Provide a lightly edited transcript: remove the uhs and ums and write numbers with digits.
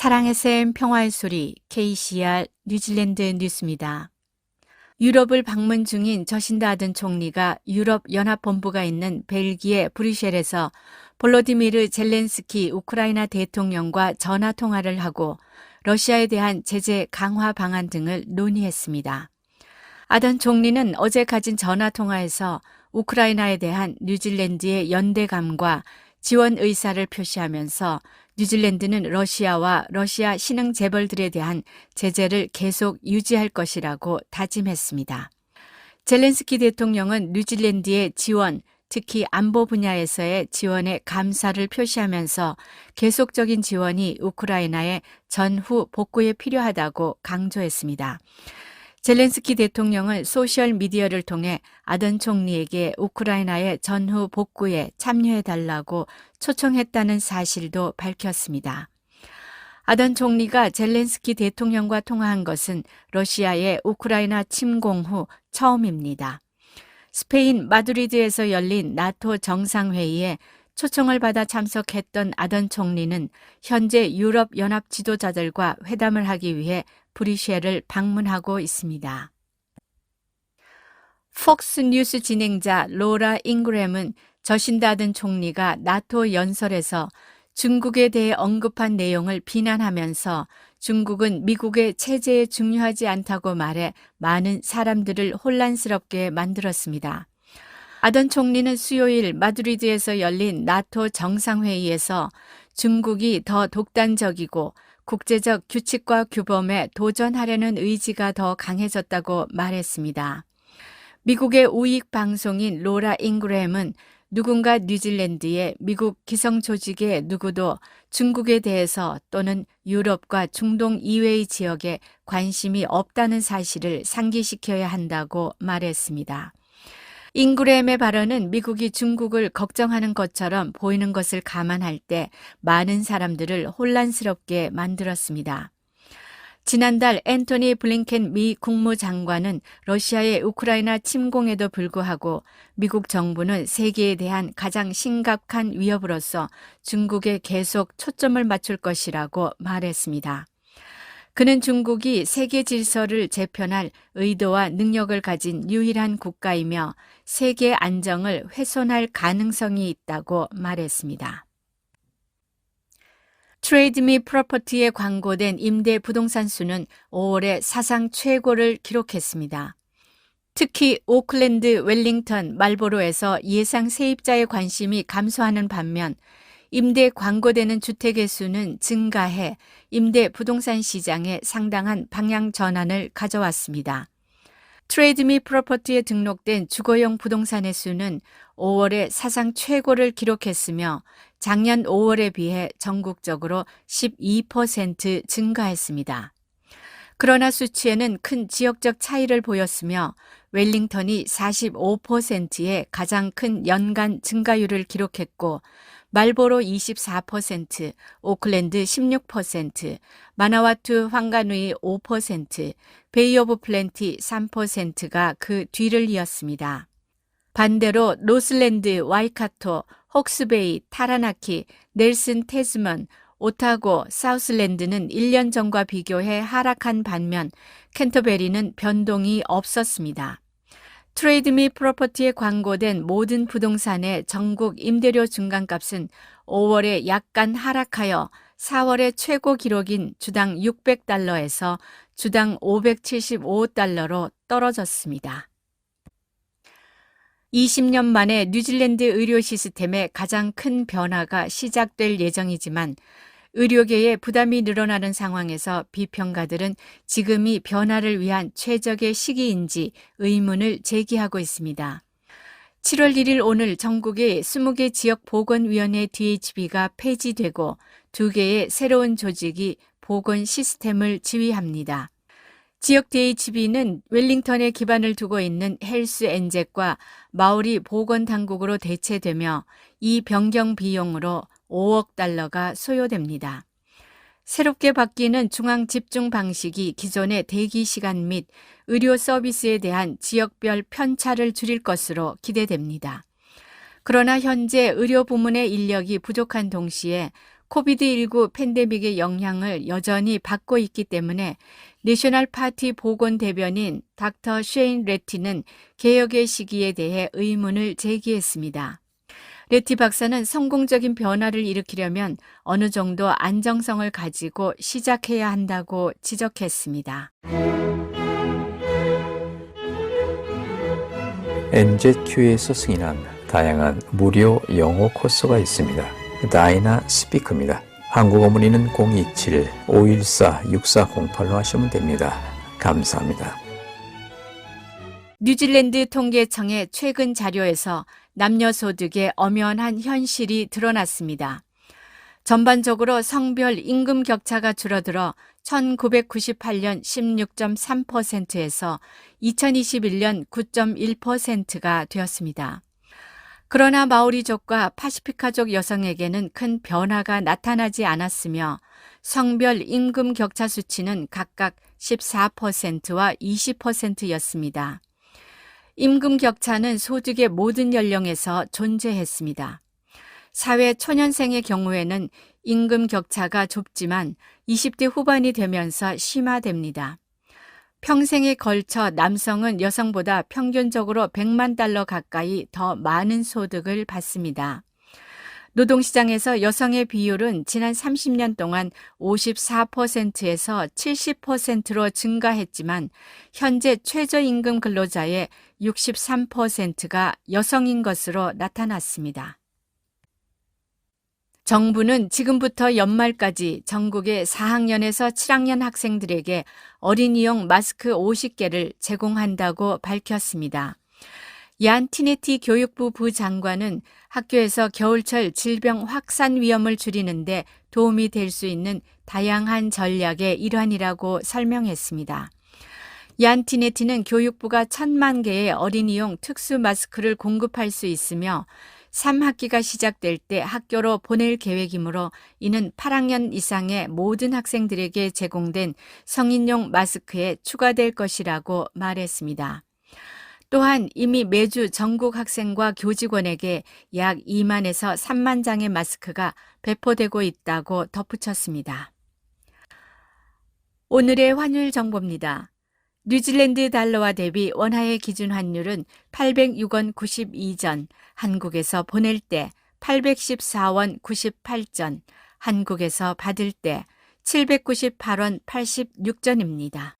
사랑의 샘 평화의 소리 KCR 뉴질랜드 뉴스입니다. 유럽을 방문 중인 저신다 아든 총리가 유럽 연합본부가 있는 벨기에 브뤼셀에서 볼로디미르 젤렌스키 우크라이나 대통령과 전화 통화를 하고 러시아에 대한 제재 강화 방안 등을 논의했습니다. 아던 총리는 어제 가진 전화 통화에서 우크라이나에 대한 뉴질랜드의 연대감과 지원 의사를 표시하면서 뉴질랜드는 러시아와 러시아 신흥 재벌들에 대한 제재를 계속 유지할 것이라고 다짐했습니다. 젤렌스키 대통령은 뉴질랜드의 지원, 특히 안보 분야에서의 지원에 감사를 표시하면서 계속적인 지원이 우크라이나의 전후 복구에 필요하다고 강조했습니다. 젤렌스키 대통령은 소셜미디어를 통해 아던 총리에게 우크라이나의 전후 복구에 참여해달라고 초청했다는 사실도 밝혔습니다. 아던 총리가 젤렌스키 대통령과 통화한 것은 러시아의 우크라이나 침공 후 처음입니다. 스페인 마드리드에서 열린 나토 정상회의에 초청을 받아 참석했던 아던 총리는 현재 유럽 연합 지도자들과 회담을 하기 위해 브뤼셀을 방문하고 있습니다. 폭스 뉴스 진행자 로라 잉그램은 저신다 아든 총리가 나토 연설에서 중국에 대해 언급한 내용을 비난하면서 중국은 미국의 체제에 중요하지 않다고 말해 많은 사람들을 혼란스럽게 만들었습니다. 아던 총리는 수요일 마드리드에서 열린 나토 정상회의에서 중국이 더 독단적이고 국제적 규칙과 규범에 도전하려는 의지가 더 강해졌다고 말했습니다. 미국의 우익 방송인 로라 잉그램은 누군가 뉴질랜드의 미국 기성 조직의 누구도 중국에 대해서 또는 유럽과 중동 이외의 지역에 관심이 없다는 사실을 상기시켜야 한다고 말했습니다. 잉그램의 발언은 미국이 중국을 걱정하는 것처럼 보이는 것을 감안할 때 많은 사람들을 혼란스럽게 만들었습니다. 지난달 앤토니 블링켄 미 국무장관은 러시아의 우크라이나 침공에도 불구하고 미국 정부는 세계에 대한 가장 심각한 위협으로서 중국에 계속 초점을 맞출 것이라고 말했습니다. 그는 중국이 세계 질서를 재편할 의도와 능력을 가진 유일한 국가이며 세계 안정을 훼손할 가능성이 있다고 말했습니다. 트레이드미 프로퍼티에 광고된 임대 부동산 수는 5월에 사상 최고를 기록했습니다. 특히 오클랜드, 웰링턴, 말보로에서 예상 세입자의 관심이 감소하는 반면 임대 광고되는 주택의 수는 증가해 임대 부동산 시장에 상당한 방향 전환을 가져왔습니다. 트레이드미 프로퍼티에 등록된 주거용 부동산의 수는 5월에 사상 최고를 기록했으며 작년 5월에 비해 전국적으로 12% 증가했습니다. 그러나 수치에는 큰 지역적 차이를 보였으며 웰링턴이 45%의 가장 큰 연간 증가율을 기록했고 말보로 24%, 오클랜드 16%, 마나와투 황가누이 5%, 베이 오브 플랜티 3%가 그 뒤를 이었습니다. 반대로 로슬랜드, 와이카토, 혹스베이, 타라나키, 넬슨 태즈먼, 오타고, 사우슬랜드는 1년 전과 비교해 하락한 반면 캔터베리는 변동이 없었습니다. 트레이드미 프로퍼티에 광고된 모든 부동산의 전국 임대료 중간값은 5월에 약간 하락하여 4월의 최고 기록인 주당 $600에서 주당 $575로 떨어졌습니다. 20년 만에 뉴질랜드 의료 시스템에 가장 큰 변화가 시작될 예정이지만 의료계의 부담이 늘어나는 상황에서 비평가들은 지금이 변화를 위한 최적의 시기인지 의문을 제기하고 있습니다. 7월 1일 오늘 전국의 20개 지역보건위원회 DHB가 폐지되고 2개의 새로운 조직이 보건 시스템을 지휘합니다. 지역 DHB는 웰링턴에 기반을 두고 있는 헬스 엔젯과 마오리 보건당국으로 대체되며 이 변경 비용으로 $5억 소요됩니다. 새롭게 바뀌는 중앙 집중 방식이 기존의 대기 시간 및 의료 서비스에 대한 지역별 편차를 줄일 것으로 기대됩니다. 그러나 현재 의료 부문의 인력이 부족한 동시에 코비드19 팬데믹의 영향을 여전히 받고 있기 때문에 내셔널 파티 보건 대변인 닥터 쉐인 레티는 개혁의 시기에 대해 의문을 제기했습니다. 레티 박사는 성공적인 변화를 일으키려면 어느 정도 안정성을 가지고 시작해야 한다고 지적했습니다. NZQ에서 승인한 다양한 무료 영어 코스가 있습니다. 다이나 스피크입니다. 한국어 문의는 027-514-6408로 하시면 됩니다. 감사합니다. 뉴질랜드 통계청의 최근 자료에서 남녀 소득의 엄연한 현실이 드러났습니다. 전반적으로 성별 임금 격차가 줄어들어 1998년 16.3%에서 2021년 9.1%가 되었습니다. 그러나 마오리족과 파시피카족 여성에게는 큰 변화가 나타나지 않았으며 성별 임금 격차 수치는 각각 14%와 20%였습니다. 임금 격차는 소득의 모든 연령에서 존재했습니다. 사회 초년생의 경우에는 임금 격차가 좁지만 20대 후반이 되면서 심화됩니다. 평생에 걸쳐 남성은 여성보다 평균적으로 100만 달러 가까이 더 많은 소득을 받습니다. 노동시장에서 여성의 비율은 지난 30년 동안 54%에서 70%로 증가했지만 현재 최저임금 근로자의 63%가 여성인 것으로 나타났습니다. 정부는 지금부터 연말까지 전국의 4학년에서 7학년 학생들에게 어린이용 마스크 50개를 제공한다고 밝혔습니다. 얀 티네티 교육부 부장관은 학교에서 겨울철 질병 확산 위험을 줄이는 데 도움이 될 수 있는 다양한 전략의 일환이라고 설명했습니다. 얀 티네티는 교육부가 1,000만 개의 어린이용 특수 마스크를 공급할 수 있으며 3학기가 시작될 때 학교로 보낼 계획이므로 이는 8학년 이상의 모든 학생들에게 제공된 성인용 마스크에 추가될 것이라고 말했습니다. 또한 이미 매주 전국 학생과 교직원에게 약 2만에서 3만 장의 마스크가 배포되고 있다고 덧붙였습니다. 오늘의 환율 정보입니다. 뉴질랜드 달러와 대비 원화의 기준 환율은 806원 92전, 한국에서 보낼 때 814원 98전, 한국에서 받을 때 798원 86전입니다.